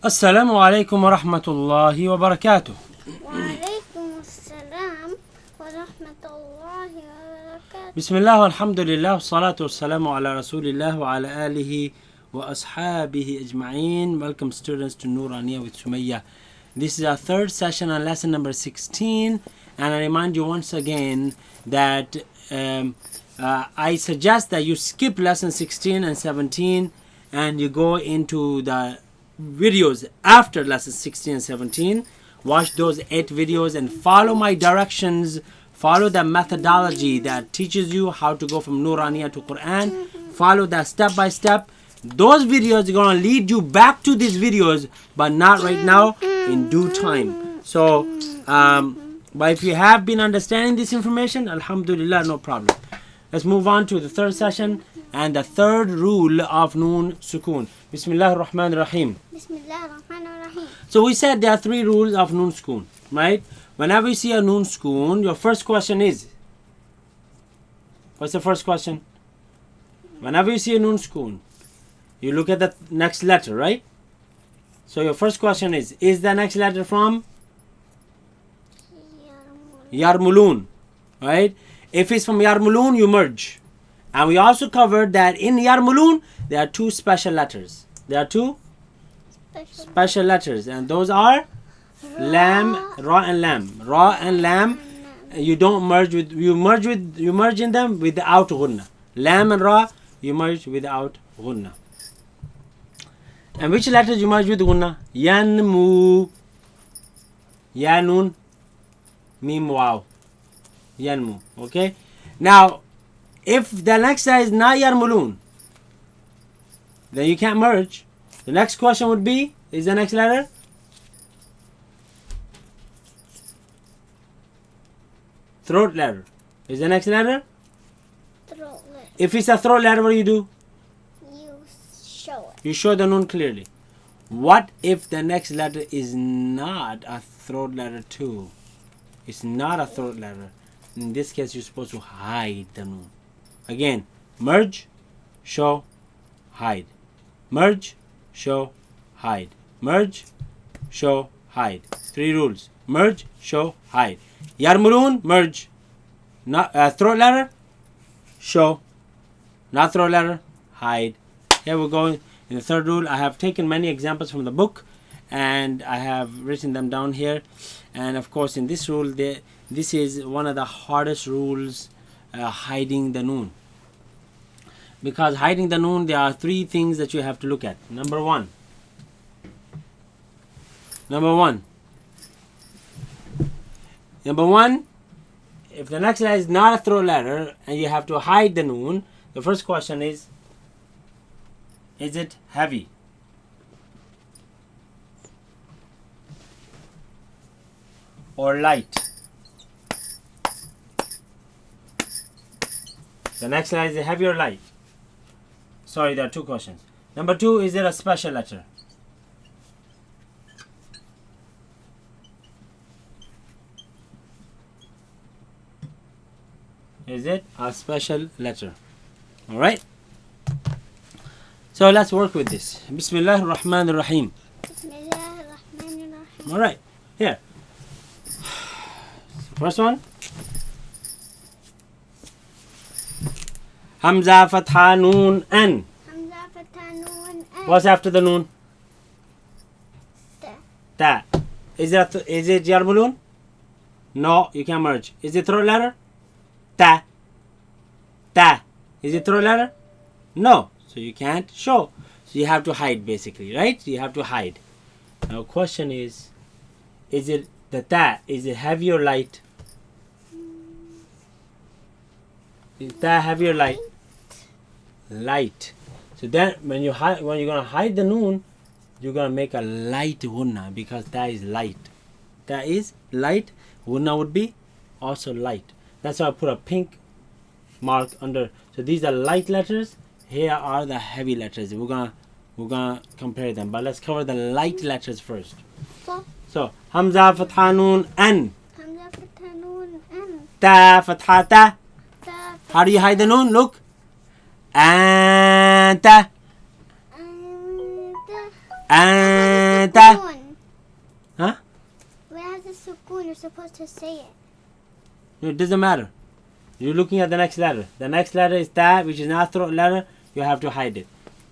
السلام عليكم ورحمة الله وبركاته. وعليكم السلام ورحمة الله وبركاته. بسم الله والحمد لله والصلاة والسلام على رسول الله وعلى آله وأصحابه أجمعين. Welcome students to Nuraniyah with Sumayya. This is our third session on lesson number 16, and I remind you once again that I suggest that you skip lesson 16 and 17 and you go into the videos after lesson 16 and 17. Watch those 8 videos and follow my directions. Follow the methodology that teaches you how to go from Nuraniyah to Quran. Follow that step by step. Those videos are going to lead you back to these videos, but not right now, in due time. So but if you have been understanding this information, alhamdulillah, no problem. Let's move on to the third session and the third rule of Noon Sukoon. Bismillah ar-Rahman ar-Rahim. Bismillah ar-Rahman ar-Rahim. So we said there are 3 rules of Noon Sukoon, right? Whenever you see a Noon Sukoon, your first question is, what's the first question? Whenever you see a Noon Sukoon, you look at the next letter, right? So your first question is the next letter from Yarmulun, right? If it's from Yarmulun, you merge. And we also covered that in Yarmulun, there are 2 special letters. There are 2 special letters, and those are Lam, Ra and Lam. Ra and Lam, you don't merge with, you merge in them without Ghunna. Lam and Ra, you merge without Ghunna. And which letters you merge with Ghunna? Yanmu, Yanun, Mim Waw. Yanmu. Okay? Now, if the next letter is not Yarmulun, then you can't merge. The next question would be, is the next letter? Throat letter. Is the next letter? Throat letter. If it's a throat letter, what do? You show it. You show the Noon clearly. What if the next letter is not a throat letter too? It's not a throat letter. In this case, you're supposed to hide the Noon. Again, merge, show, hide. Merge, show, hide. Merge, show, hide. 3 rules. Merge, show, hide. Yarmulun, merge. Not throat letter, show. Not throat letter, hide. Here we go. In the third rule, I have taken many examples from the book and I have written them down here. And of course, in this rule, this is one of the hardest rules, hiding the Noon. Because hiding the Noon, there are 3 things that you have to look at. Number one, if the next letter is not a throat letter and you have to hide the Noon, the first question is it heavy? Or light? The next letter, is it heavy or light? Sorry, there are 2 questions. Number 2, is it a special letter? Is it a special letter? Alright? So let's work with this. Bismillah ar-Rahman ar-Rahim. Bismillah ar-Rahman ar-Rahim. Alright, here. First one. Hamza Fatha Noon An. Hamza Fatha Noon An. What's after the Noon? Ta. Ta. Is it Yarmulun? No, you can't merge. Is it throat letter? Ta. Ta. Is it throat letter? No. So you can't show. So you have to hide basically, right? You have to hide. Now question is it the ta, is it heavy or light? Is ta heavy or light? Light. So then when you're gonna hide the Noon, you're gonna make a light Ghunna because ta is light. Ta is light. Ghunna would be also light. That's why I put a pink mark under. So these are light letters. Here are the heavy letters. We're gonna compare them, but let's cover the light letters first. So Hamza Fatha Noon An. Hamza Fatha Noon An. Ta Fatha Ta. Ta. How do you hide the Noon? Look. Anta. Anta. Anta. noon, you're supposed to say it. No, it doesn't matter. You're looking at the next letter. The next letter is ta, which is not throat letter. You have to hide it.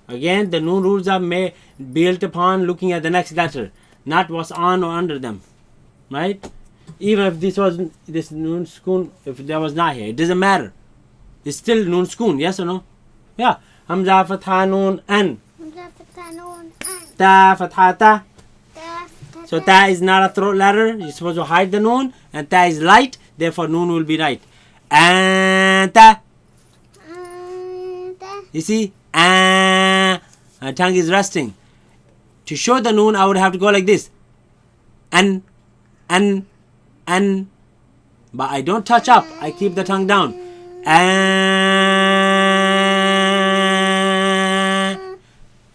Again, the noon rules are built upon looking at the next letter, not what's on or under them. Right? Even if this noon schoon, if there was not here, it doesn't matter. It's still noon schoon, yes or no? Yeah. Hamza fatha noon an. Hamza fatha noon an. Ta fatha ta. Ta fatha So ta is not a throat letter. You're supposed to hide the noon, and ta is light. Therefore, noon will be right. Anta. Anta. You see? My tongue is resting. To show the noon, I would have to go like this. An. But I don't touch up. I keep the tongue down.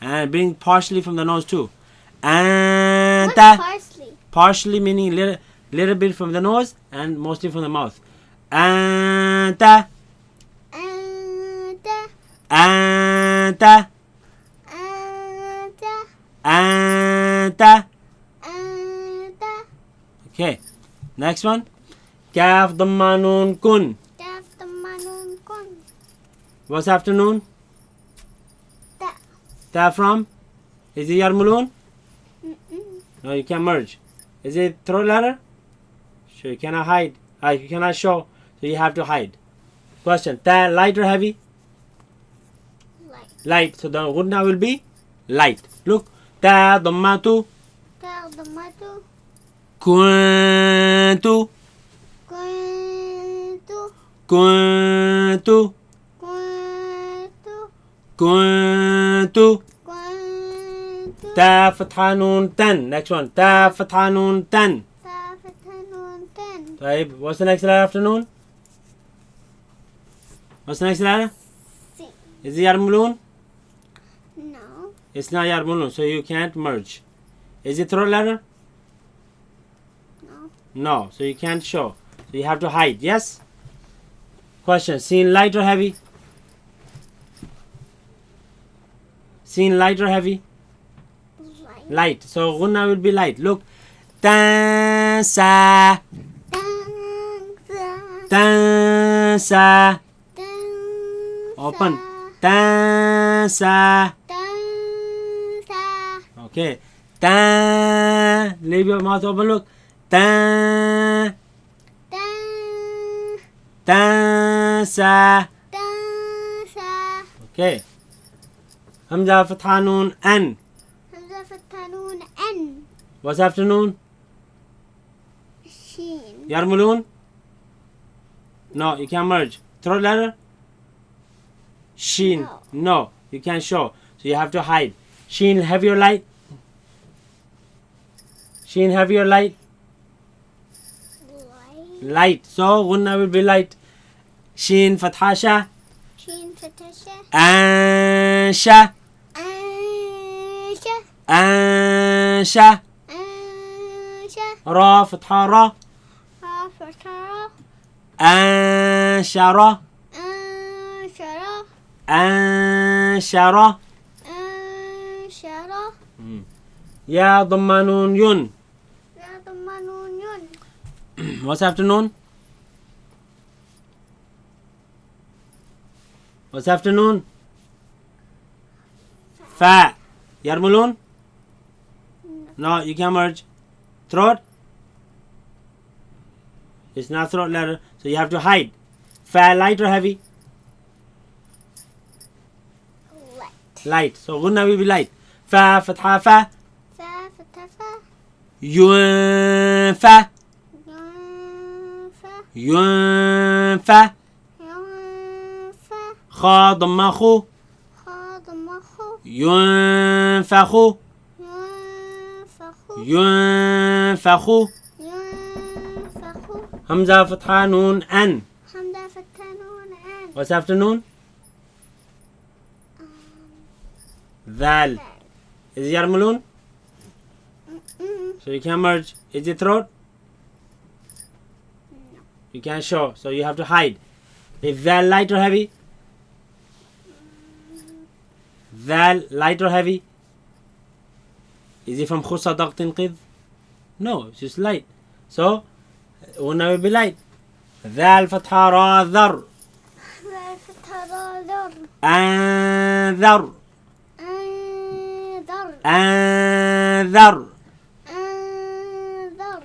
And bring partially from the nose too. What's Anta. parsley? Partially meaning little bit from the nose and mostly from the mouth. Anta. Anta. Anta. Anta. Anta. Anta. Okay. Next one. Kaf dhamma noon kun. Kaf dhamma noon kun. What's afternoon? Ta. Ta from? Is it Yarmulun? Mm-mm. No, you can't merge. Is it throat letter? Sure, you cannot hide. You cannot show, so you have to hide. Question. Ta light or heavy? Light. Light. So the ghunna will be light. Look. Ta dhammatu Ta dhammatu. kuntu Kuntu. kuntu Kuntu. kuntu. Kuntu. Ta fatha noon tan. Next one. Ta fatha noon tan. Ta fatha noon tan. Right. What's the next letter after noon? What's the next letter? Si. Is it Yarmulun? No. It's not Yarmulun, so you can't merge. Is it throat letter? No. No, so you can't show. So you have to hide. Yes? Question. Seen light or heavy? Seen light or heavy? Light. Light. So ghunna will be light. Look. Tansa. Dansa. Tansa. Dansa. Open. Tansa. Dansa. Okay. Tan. Leave your mouth open. Look. Tan. Dan. Tansa. Dansa. Okay. Hamza fatha noon an. Hamza fatha noon an. What's afternoon? Sheen. Yarmulun? No, you can't merge. Throat letter? Sheen. No. No, you can't show. So you have to hide. Sheen heavy or light? Sheen heavy or light? Light. Light. So ghunna will be light. Sheen fathasha. Sheen fatasha. Ansha. Ansha. Ansha. Ansha. Ra fathara. Ra fatha. Anshara. Anshara. Anshara. Anshara. Ya dhamma noon yun. Ya dhamma noon yun. What's afternoon? What's afternoon? Fa. Yarmulun? No, you can't merge. Throat? It's not throat letter, so you have to hide. Fa light or heavy? Light. Light. So ghunna will be light. Fa fatha fa. Fa fatafa. Yun fa. Yunfa. Yun fa. Yunfa. Kha dhamma khu. Kha dhamma khu. Yun fa khu. Yunfa khu. Yun fa khu. Yunfa khu. Hamza fatha noon an. Hamza fatha noon an. What's afternoon? Zal. Is it Yarmulun? So you can't merge. Is it throat? No. You can't show, so you have to hide. Is Zal light or heavy? Zal light or heavy? Is it from Khusa Daq Tinqidh? No, it's just light. So غنة will be light. ذال فتحة را ذر. ذال فتحة را ذر. أنذر. أنذر. أنذر. أنذر.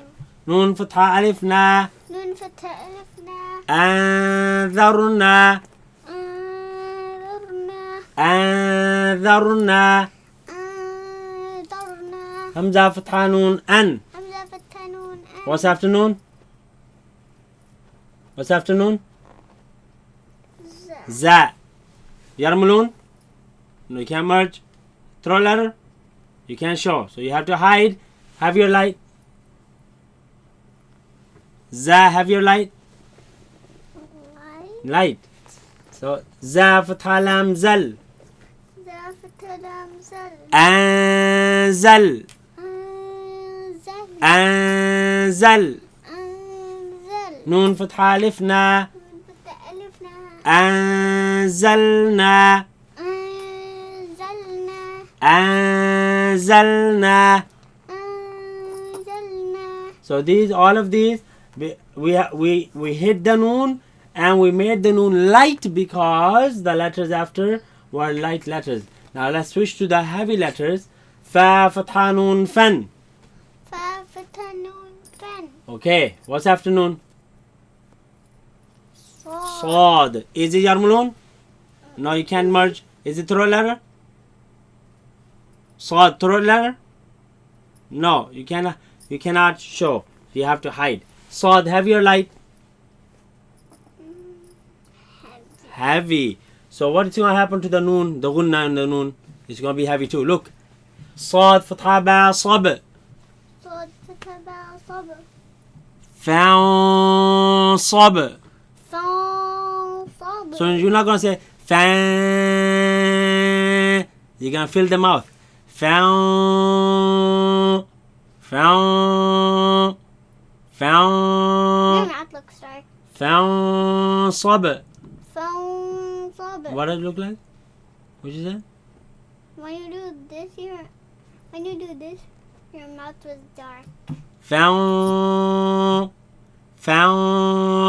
نون فتحة ألف نا. نون فتحة ألف نا. أنذرنا. أنذرنا. أنذرنا. أنذرنا. همزة فتحة نون أن. همزة فتحة نون أن. What's after noon? What's after noon? Za. Yarmulun? No, you can't merge. Throw letter? You can't show. So you have to hide. Have your light. Za, have your light. Light. So za fatha lam zal. ذا فتحة لام زل. Anzal. أنزل. Anzal. أنزل. Noon fatha alif na. نون فتحة ألف نا. Anzalna. أنزلنا. Anzalna. أنزلنا. So all of these, we hit the noon and we made the noon light because the letters after were light letters. Now let's switch to the heavy letters. Fa, fatha, noon, fan. فا فتحة نون فن. Okay, what's after noon? صاد. Sad. Is it Yarmulun? No, you can't merge. Is it throat letter? Sad, throat letter? No, you cannot show. You have to hide. Sad, have your light. Heavy. So what's going to happen to the noon? The gunna and the noon. It's going to be heavy too. Look. Sad, fatha, ba, sab. صاد فتحة باء صبر. Fan, sab. صاد صبر. So you're not going to say fan. You're going to fill the mouth. Fan. Fan. Fan. نعم لك ستار. Fan, sab. فان صبر. What does it look like? What you said? When you do this, your mouth was dark. فان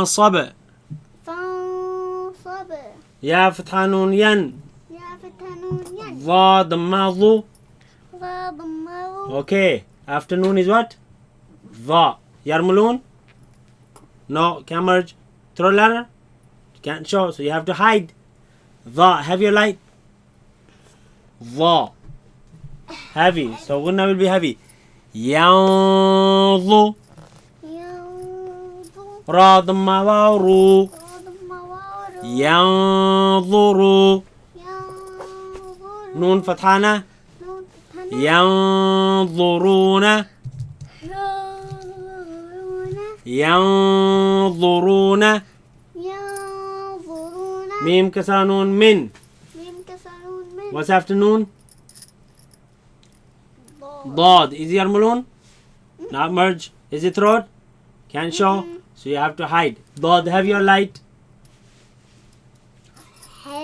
صب. فان صبر. يا فتحة نون ين. يا فتحة نون ين. ضاد ماضو. ضاد مرو. Okay. Afternoon is what? ضا. يرملون? No, can't merge. Throw letter? Can't show, so you have to hide. ضا. Have your light. ضا. Heavy. So gunna will be heavy. ينظو. ينظر. را ضم واو. ضاد موارو. ينظروا. ينظر. نون فتحانة. نون فتحة. ينظرون. ينظرون. ينظرون. ينظرون. ميم كسر نون من. ميم كسرون من. What's after noon? ضاد. ضاد. Is it يرملون? Not merge. Is it throat? Can't show. So you have to hide. ضاد, have your light.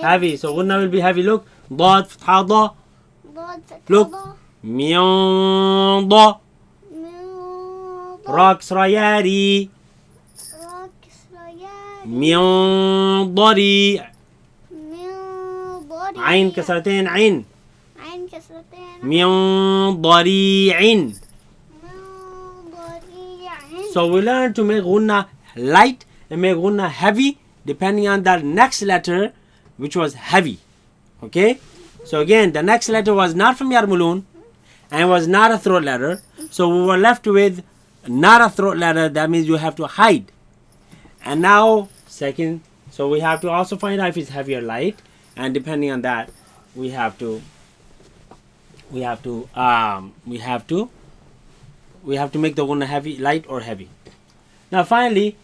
Heavy. So gunna will be heavy. Look. ضاد فتحة ضا. ضاد فتحة Look. ضا. ميون ضا. من ضاد. را كسر ياري. را كسر ياري. ميون ضريع. من ضريع. عين كسرتين عين. عين كسرتين. من ضريع. من ضريع. So we learn to make gunna light and make gunna heavy depending on the next letter, which was heavy. Okay? So again, the next letter was not from Yarmulun and was not a throat letter. So we were left with not a throat letter. That means you have to hide. And now, second, so we have to also find out if it's heavy or light. And depending on that, we have to make the gunna heavy, light or heavy. Now finally,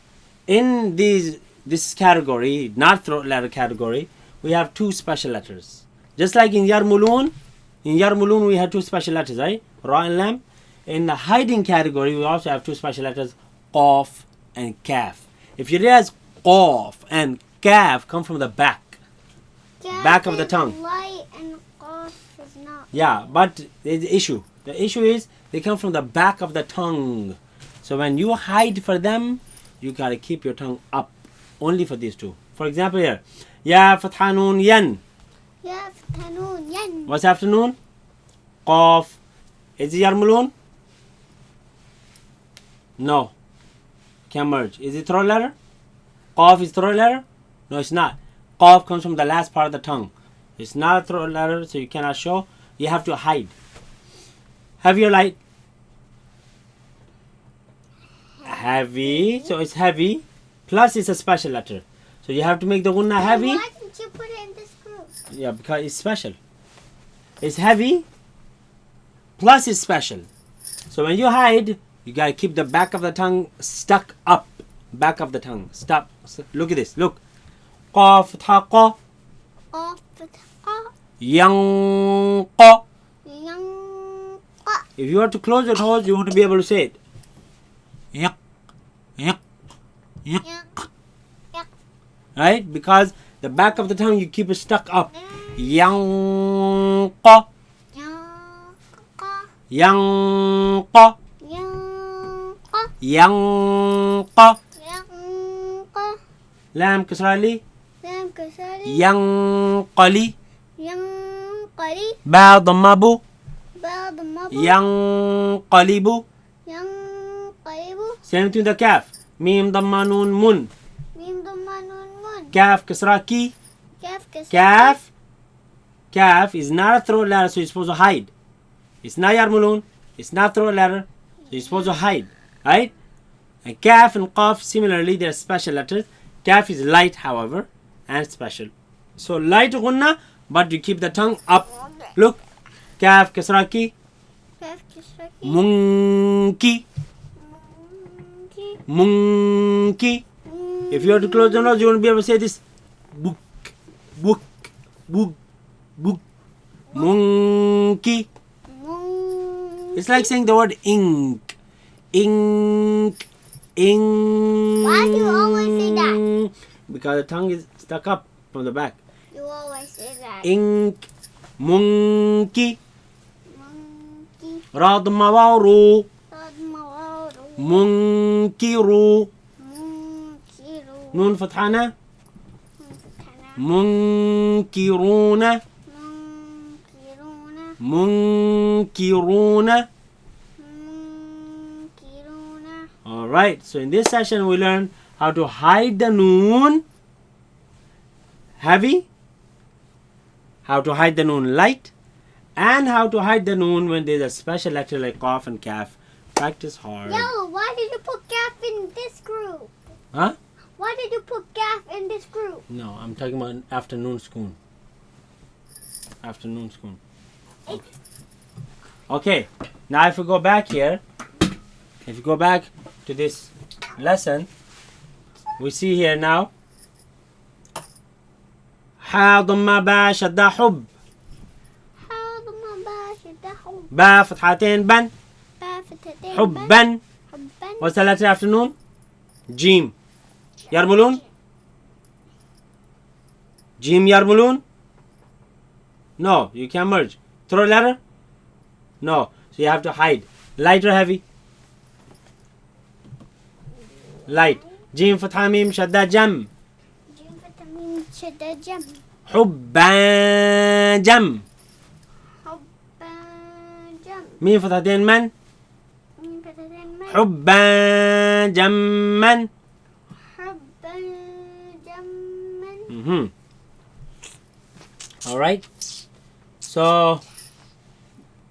in this category, not throat letter category, we have two special letters. Just like in Yarmulun we have two special letters, right? Ra and Lam. In the hiding category, we also have two special letters, Qaf and Kaf. If you realize Qaf and Kaf come from the back of the tongue. Light and qaf is not. Yeah, but there's the issue. The issue is they come from the back of the tongue. So when you hide for them, you gotta keep your tongue up only for these two. For example here, Ya Fatha Noon Yan. Ya Fatha Noon Yan. What's after noon? Qaf. Is it Yarmulun? No. Can't merge. Is it throat letter? Qaf is throat letter? No, it's not. Qaf comes from the last part of the tongue. It's not a throat letter, so you cannot show. You have to hide. Heavy or light? Heavy. So it's heavy. Plus it's a special letter. So you have to make the gunna heavy. Why didn't you put it in this group? Yeah, because it's special. It's heavy. Plus it's special. So when you hide, you gotta keep the back of the tongue stuck up. Back of the tongue. Stop. Look at this. Look. Qaf Fatha Qa. Qaf Fatha Yang Qa. Yang Qa. If you are to close your toes, you want to be able to say it. Yak. Yak. Yak. Yak. Right? Because the back of the tongue, you keep it stuck up. Yang Qa. Yang Qa. Yang Qa. Yang Qa. Yang Qa. Yang Qa. Lam Kasrali. Lam Kasari. Yang Qali. Yang Qali. Ba Dhammabu. Ba Dhammabu. Yang Qalibu. Yang Qalibu. Same thing with the kaf. Mim Dhamma Noon Mun. Mim Dhamma Noon Mun. Kaf Kasra Ki. Kaf Kasra. Kaf. Kaf is not a throat letter, so you're supposed to hide. It's not Yarmulun. It's not throat letter, so you're supposed to hide. Right? And Kaf and Qaf, similarly, they're special letters. Kaf is light, however, and special. So light gunna, but you keep the tongue up. Look. Kaf Kasra Ki. Kaf Kasra. Munki. Monkey. Monkey. If you have to close your nose, you won't be able to say this. Book, book, book, book. Monkey. Monkey. It's like saying the word ink. Ink. Ink. Why do you always say that? Because the tongue is stuck up from the back. You always say that. Ink. Monkey. Monkey. Radmawaru. Radmawaru. Munkiru. Munkiru. Noon Fathana. Munkana. Munkiruna. Munkiruna. Munkiruna. Munkiruna. Alright, so in this session we learn how to hide the noon heavy, how to hide the noon light, and how to hide the noon when there's a special letter like qaf and kaf. Practice hard. Yo, why did you put Gaf in this group? Huh? Why did you put Gaf in this group? No, I'm talking about afternoon school. Afternoon school. Okay. Okay, now if we go back here, if you go back to this lesson, we see here now Ha Dhamma Ba Shadda Hub. حاضر ما باشد حب. Ba Fathatain Ban. بافتتين. Hubban. حبا. What's the letter afternoon? Jim. Yarmulun? Jim Yarmulun? No, you can't merge. Throw a letter? No, so you have to hide. Light or heavy? Light. Jim Fatha Mim Shadda Jam. جيم فتمين شد جم. Hubban Jam. حبا جم. Mim Fathatain Man. مين فتتين من. Hubban Jamman. حبا جما. Alright. So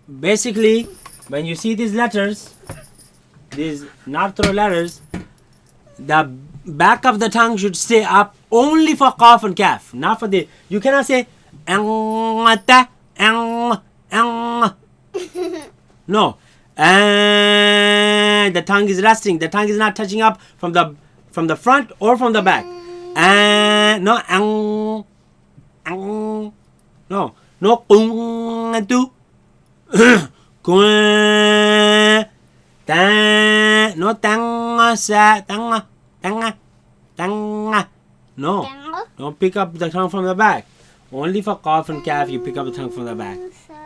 basically when you see these letters, these not throw letters, the back of the tongue should stay up only for qaf and kaf, not for the. You cannot say angata ang ang. No. And the tongue is resting. The tongue is not touching up from the front or from the back. And no ang ang. No. No kung tu. Kung ta no tang sa tang tang tang. No. Don't pick up the tongue from the back. Only for qaf and kaf you pick up the tongue from the back.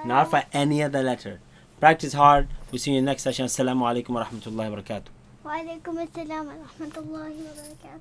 Not for any other letter. Practice hard. We'll see you in the next session. Assalamu alaikum wa rahmatullahi wa barakatuh. وعليكم السلام ورحمة الله وبركاته.